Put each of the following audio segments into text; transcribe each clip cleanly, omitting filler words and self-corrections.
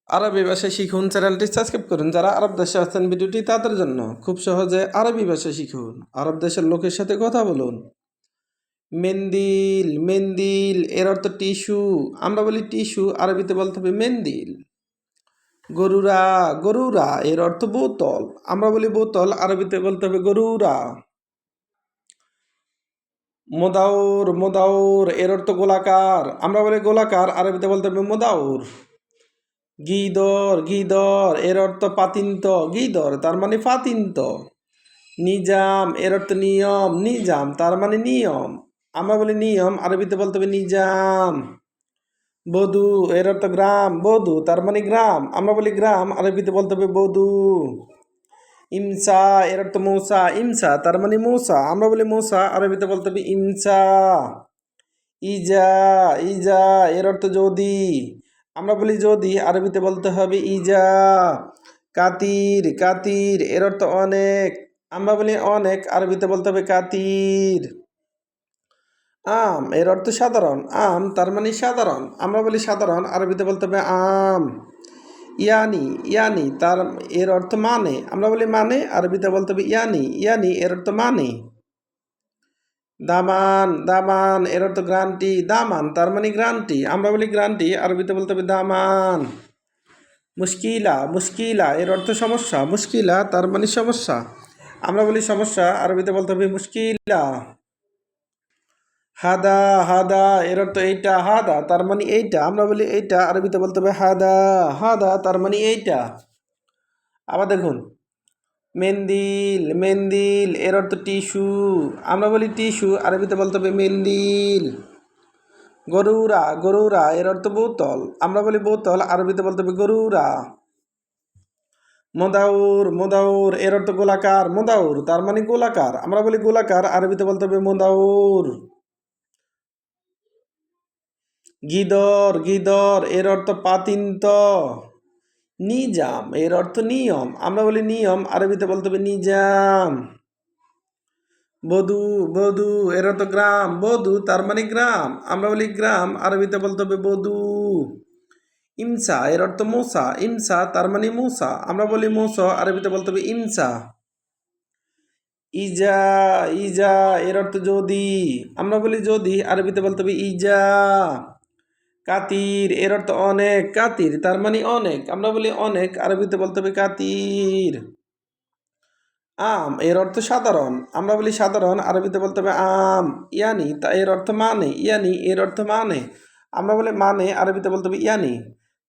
আরবি ভাষা শিখুন চ্যানেলটি সাবস্ক্রাইব করুন। যারা আরব দেশে আছেন ভিডিওটি তাদের জন্য। খুব সহজে আরবি ভাষা শিখুন। আরব দেশের লোকের সাথে কথা বলুন। মেন্দিল, মেন্দিল এর অর্থ টিস্যু। আমরা বলি টিস্যু, আরবিতে বলতে হবে মেন্দিল। গরুরা, গরুরা এর অর্থ বোতল। আমরা বলি বোতল, আরবিতে বলতে হবে গরুরা। মোদাউর, মোদাউর এর অর্থ গোলাকার। আমরা বলি গোলাকার, আরবিতে বলতে হবে মোদাউর। গিদর, গিদর এর অর্থ পাতিন্ত। গিদর তার মানে পাতিন্ত। নিজাম এর অর্থ নিয়ম। নিজাম তার মানে নিয়ম। আমরা বলি নিয়ম, আরবিতে বলতে হবে নিজাম। বধূ এর অর্থ গ্রাম। বধূ তার মানে গ্রাম। আমরা বলি গ্রাম, আরবিতে বলতে হবে বধূ। ইমসা এর অর্থ মূসা। ইমসা তার মানে মূসা। আমরা বলি মূসা, আরবিতে বলতে হবে ইমসা। ইজা, ইজা এর অর্থ যদি। আমরা বলি যদি, আরবিতে বলতে হবে ইজা। কাতির, কাতির এর অর্থ অনেক। আমরা বলি অনেক, আরবিতে বলতে হবে কাতির। আম এর অর্থ সাধারণ। আম তার মানে সাধারণ। আমরা বলি সাধারণ, আরবিতে বলতে হবে আম। ইয়ানি, ইয়ানি তার এর অর্থ মানে। আমরা বলি মানে, আরবিতে বলতে হবে ইয়ানি। ইয়ানি এর অর্থ মানে। দামান, দামান এর অর্থ গ্রান্টি। দামান তার মানে গ্রান্টি। আমরা বলি গ্রান্টি, আরবিতে বলতে হবে দামান। মুশকিলা, মুশকিলা এর অর্থ সমস্যা। মুশকিলা তার মানে সমস্যা। আমরা বলি সমস্যা, আরবিতে বলতে হবে মুশকিলা। হাদা, হাদা এর অর্থ এইটা। হাদা তার মানে এইটা। আমরা বলি এইটা, আরবিতে বলতে হবে হাদা। হাদা তার মানে এইটা। আবার দেখুন, মেন্দিল, মেন্দিল এর অর্থ টিস্যু। আমরা বলি টিস্যু, আরবিতে বলতে হবে মেন্দিল। গরুরা, গরুরা এর অর্থ বোতল। আমরা বলি বোতল, আরবিতে বলতে হবে গরুরা। মোদাউর, মোদাউর এর অর্থ গোলাকার। মোদাউর তার মানে গোলাকার। আমরা বলি গোলাকার, আরবিতে বলতে হবে মোদাউর। গিদর, গিদর এর অর্থ পাতিন্ত। নিজাম এর অর্থ নিয়ম। আমরা বলি নিয়ম, আরবিতে বলতে হবে নিজাম। বধূ, বধূ এর অর্থ গ্রাম। বধূ তার মানে গ্রাম। আমরা বলি গ্রাম, আরবিতে বলতে হবে বধূ। ইমসা এর অর্থ মূসা। ইমসা তার মানে মূসা। আমরা বলি মূসা, আরবিতে বলতে হবে ইমসা। ইজা, ইজা এর অর্থ যদি। আমরা বলি যদি, আরবিতে বলতে হবে ইজা। কাতির এর অর্থ অনেক। কাতির তার মানে অনেক। আমরা বলি অনেক, আরবিতে বলতে হবে কাতির। আম এর অর্থ সাধারণ। আমরা বলি সাধারণ, আরবিতে বলতে হবে আম। ইয়ানি তা এর অর্থ মানে। ইয়ানি এর অর্থ মানে। আমরা বলি মানে, আরবিতে বলতে হবে ইয়ানি।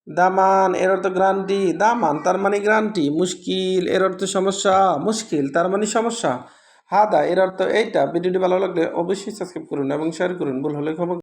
দামান এর অর্থ গ্রান্টি। দামান তার মানে গ্রান্টি। মুশকিল এর অর্থ সমস্যা। মুশকিল তার মানে সমস্যা। হাদা এর অর্থ এইটা। ভিডিওটি ভালো লাগলে অবশ্যই সাবস্ক্রাইব করুন এবং শেয়ার করুন। ভুল হলে ক্ষমা